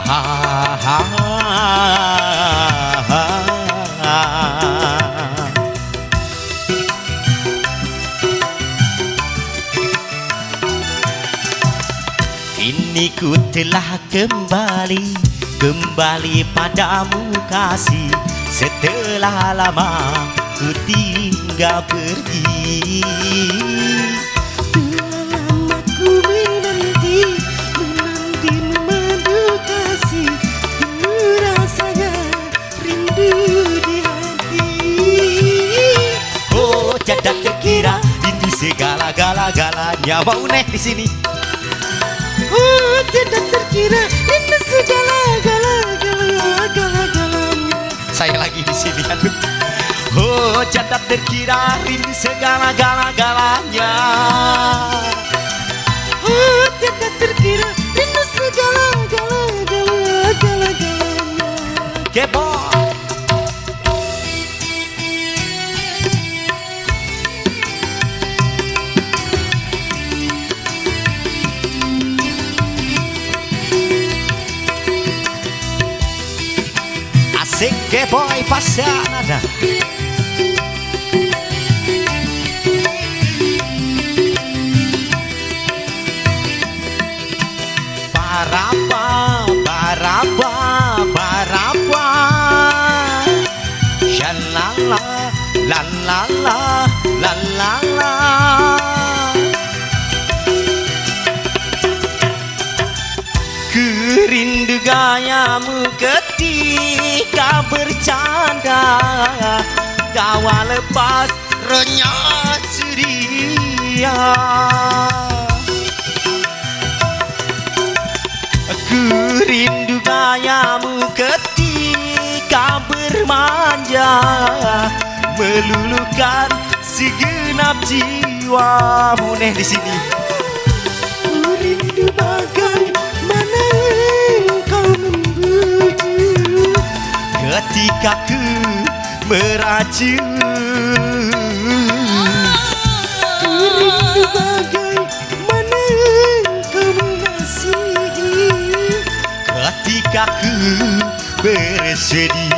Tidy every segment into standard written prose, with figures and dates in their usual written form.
ha, ha, ha. Kini ku telah kembali padamu kasih. Setelah lama ku tinggal pergi. Telah lama ku menanti memadu kasih. Rasanya rindu di hati. Oh, tidak terkira rindu segala-galanya. Mau nek di sini. Oh, tidak terkira rindu segala-galanya. Saya lagi di sini, aduh. Oh, tidak terkira rindu segala-galanya. Oh, tidak terkira rindu segala-galanya. Kepo. Asik Kepoy pasang nada. Barapa Shalala la la la la la la. Kerindu gayamu ketika bercanda, tawa lepas renyah ceria. Kerindu gayamu ketika bermanja, meluluhkan segenap jiwa. Muneh di sini. Rindu bagaimana engkau membujuk Ketika ku meracun. Rindu bagaimana engkau mengasihi Ketika ku bersedih.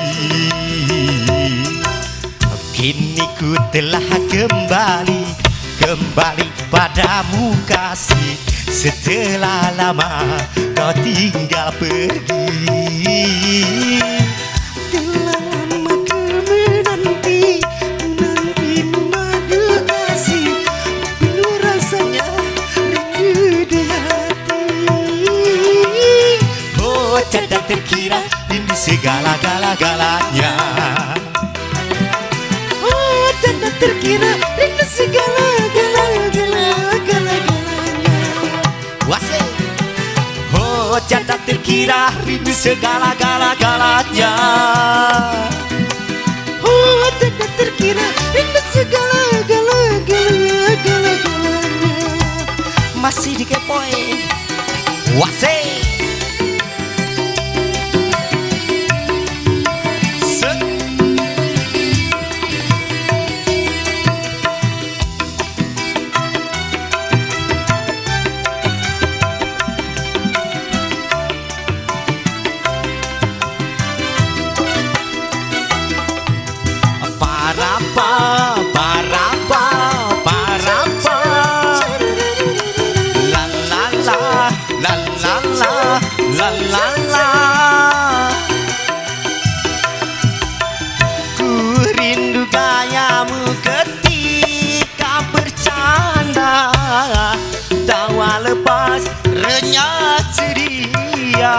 Kini ku telah kembali padamu kasih. Setelah lama kau tinggal pergi. Telah lama ku menanti memadu kasih. Pilu rasanya rindu di hati. Oh, tidak terkira rindu segala-galanya. Oh, tidak terkira rindu segala-galanya. Wase. Oh, tidak terkira rindu segala-galanya. Oh, tidak terkira rindu segala-galanya. Masih di Kepoy. Wase. Barapa la la la la la la la la la. Ku rindu gayamu ketika bercanda, tawa lepas renyah ceria.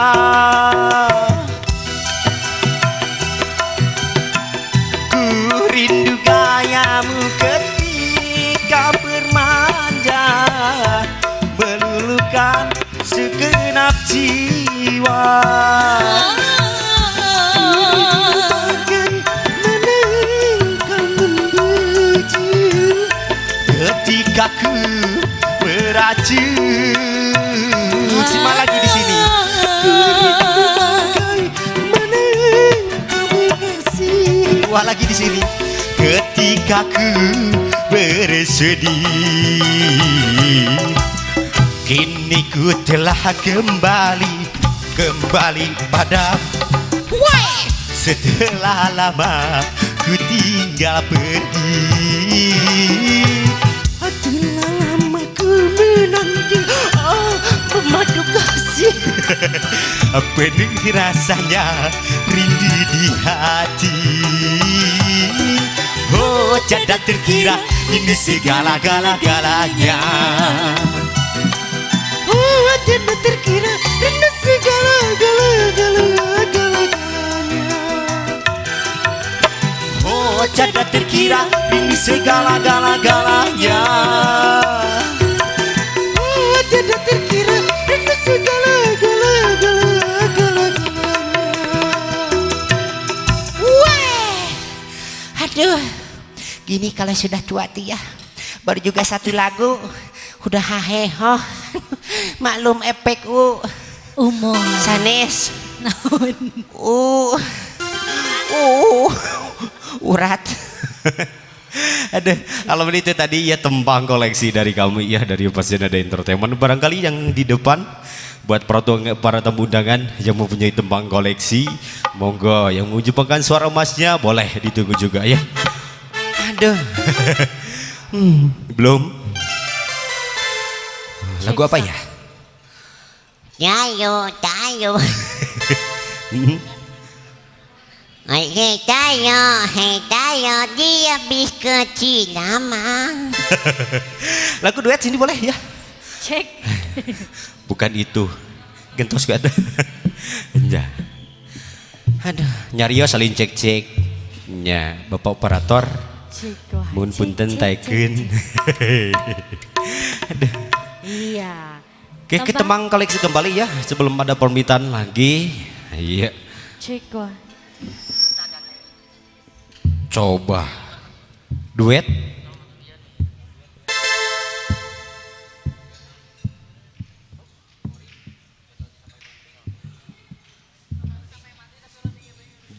Rindu gayamu ketika bermanja, meluluhkan segenap jiwa. Bagaimana engkau membujuk Ketika ku beracun. Simak lagi di sini. bagaimana engkau mengasihi. Wah, lagi di sini. Ketika ku bersedih. Kini ku telah kembali padam. Setelah lama ku tinggal pergi. Telah lama ku menanti pemadu kasih. Penuh rasanya rindu di hati. Oh tidak terkira ini segala-galanya. Oh tidak terkira ini segala-galanya. Oh tidak terkira ini segala-galanya. Oh tidak terkira ini segala-galanya. Wah, aduh, gini kalau sudah tua ya, baru juga satu lagu, udah haheho, maklum efek umur sanes, naon urat. Aduh, kalau itu tadi ya tembang koleksi dari kami ya, dari Pasien Ada Entertainment. Barangkali yang di depan buat para tamu undangan yang mempunyai tembang koleksi, monggo yang mengucapkan suara emasnya boleh ditunggu juga ya. Aduh, Belum. Lagu apa ya? tayo. Hei tayo, dia bis kecil lama. Lagu duet sini boleh ya? cek Bukan itu. Gentos gak ada. Ya. Aduh, nyarios saling cek-cek. Ya, Bapak operator. cek wah, Mun cek, punten cek, taikeun. Aduh. iya Oke, kita mang koleksi kembali ya sebelum ada permintaan lagi. Iya. cek wah Coba duet.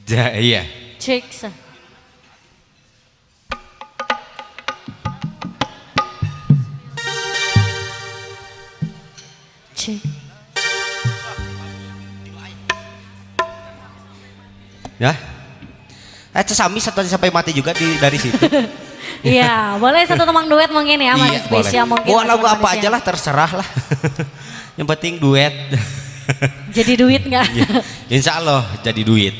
Ja, iya. cek sa cek Ya. Sami satu sampai mati juga dari situ. iya boleh satu temang duet mungkin ya masih Iya, spesial boleh. mungkin Mau bersama lagu apa manusia. aja lah terserah lah. Yang penting duet. jadi duit nggak Ya, insya Allah jadi duit.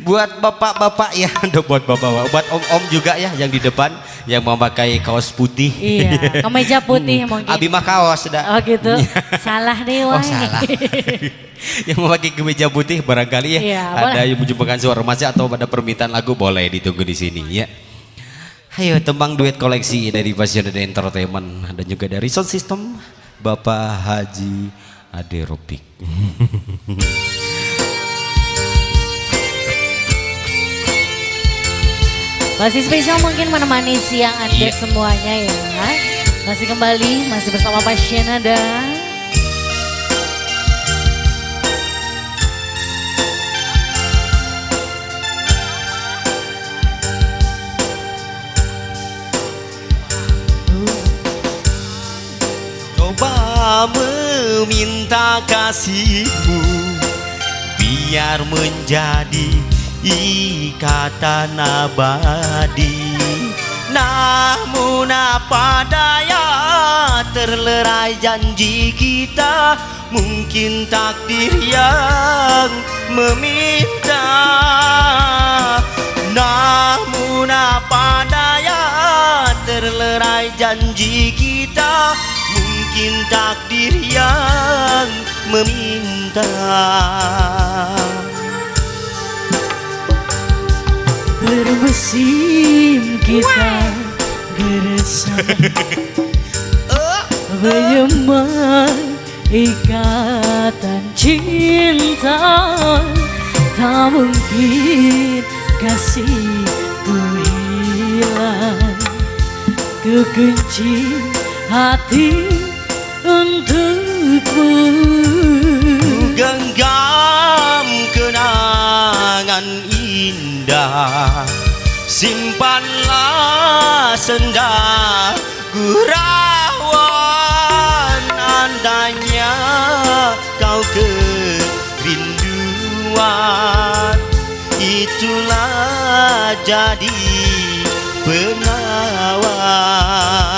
Buat bapak-bapak ya, buat bapak-bapak, buat om-om juga ya yang di depan yang memakai kaos putih. iya kemeja putih mungkin Abi mah kaos sudah. oh gitu salah deh Oh wah salah. Yang memakai kemeja putih barangkali ya, Iya, ada boleh. yang menjumpai suara emasnya atau pada permintaan lagu boleh ditunggu di sini ya. Ayo tembang duet koleksi dari Pasien Ada Entertainment dan juga dari sound system Bapak Haji Ade Ropik. masih spesial mungkin menemani siang Anda Iya. semuanya ya masih kembali masih bersama Pasien Ada. Coba meminta kasihmu biar menjadi ikatan abadi. Namun apa daya terlerai janji kita, mungkin takdir yang meminta. Namun apa daya terlerai janji kita, mungkin takdir yang meminta. Bermusim kita bersama menyemai ikatan cinta. Tak mungkin kasihku hilang, ku kunci hati untukmu. Genggam kenangan indah, simpanlah senda gurauan. Andainya kau itulah jadi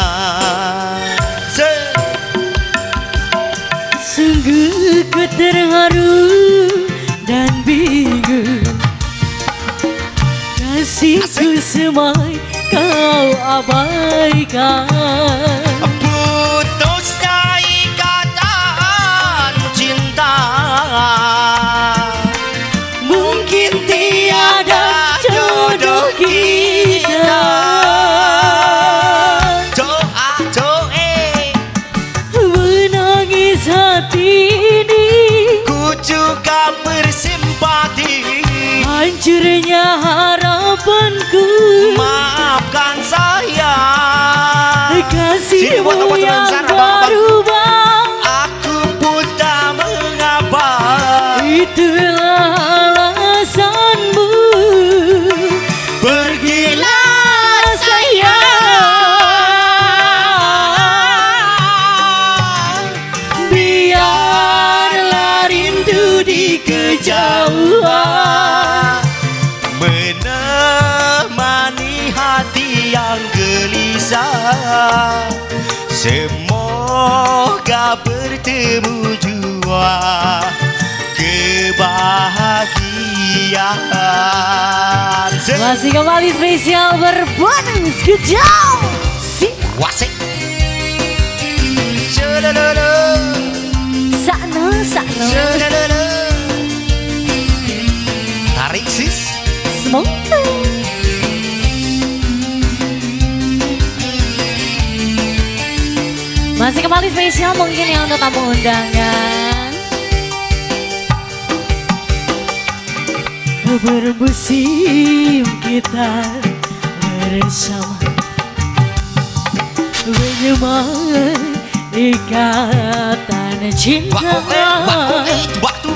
penawar. Sungguh ku terharu dan bingung, kasihku semai kau abaikan. Putusnya ikatan cinta, Mungkin tiada jodoh kita. Menangis hati ini, ku juga bersimpati. hancurnya harapanku. Maafkan saya, Kasihmu Sini, buat yang sana, Bang. berubah. aku pun tak mengapa. Itulah alasanmu. Pergilah sayang, biarlah rindu di kejauhan. Menemani hati yang gelisah, semoga bertemu jua kebahagiaan. Masih kembali spesial berbonus kejauh. Wasik. Shadadada, Sakno. shadadada. Tarik sis. Semoga. Masih kembali spesial mungkin yang untuk tamu undangan. Bermusim kita bersama, menyemai ikatan cinta. Waktu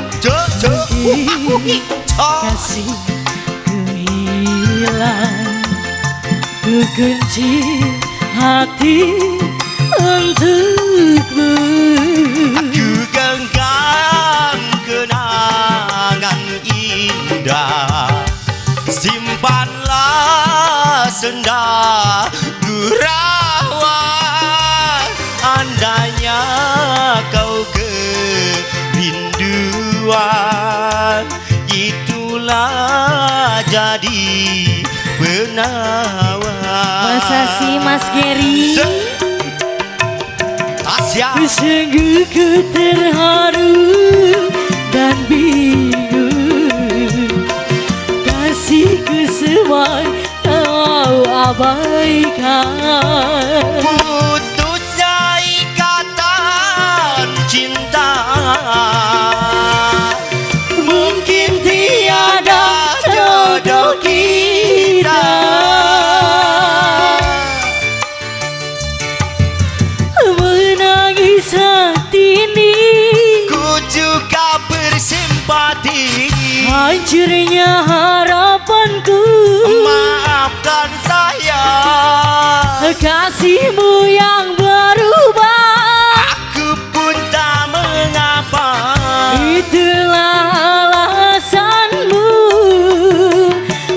Kasih ku hilang, ku kunci hati untukmu. Ku genggam kenangan indah, simpanlah senda gurauan. Andainya kau kerinduan, itulah jadi penawar. Masa sih Mas Geri? Tasya. Sungguh ku terharu dan bingung, kasihku semai kau abaikan. Putusnya ikatan cinta, Mungkin tiada jodoh kita. Menangis hati ini, ku juga bersimpati. hancurnya harapanku. Maafkan saya, Kasihmu yang berubah. aku pun tak mengapa. Itulah alasanmu.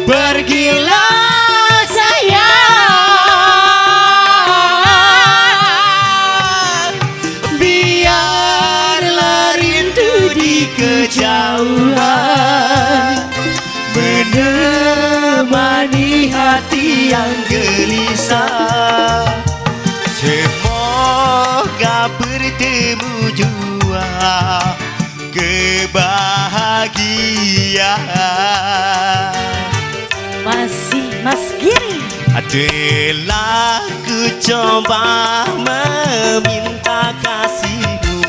Pergilah sayang, biarlah rindu di kejauhan, menemani Hati yang gelisah, semoga bertemu jua kebahagiaan. Masih Mas Giri. Adalah ku coba meminta kasihmu,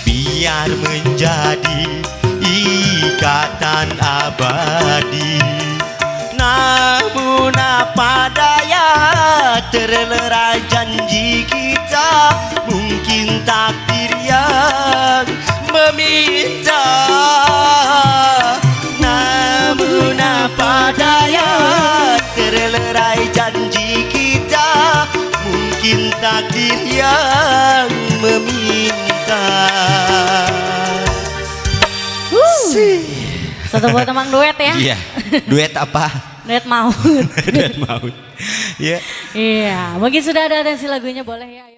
biar menjadi ikatan abadi. Namun apa daya, terlerai janji kita, mungkin takdir yang meminta. Namun apa daya, terlerai janji kita, mungkin takdir yang meminta. Satu buat emang duet ya. Iya. Duet apa? Duet maut. Duet maut. Iya. Iya, mungkin sudah ada atensi lagunya boleh ya.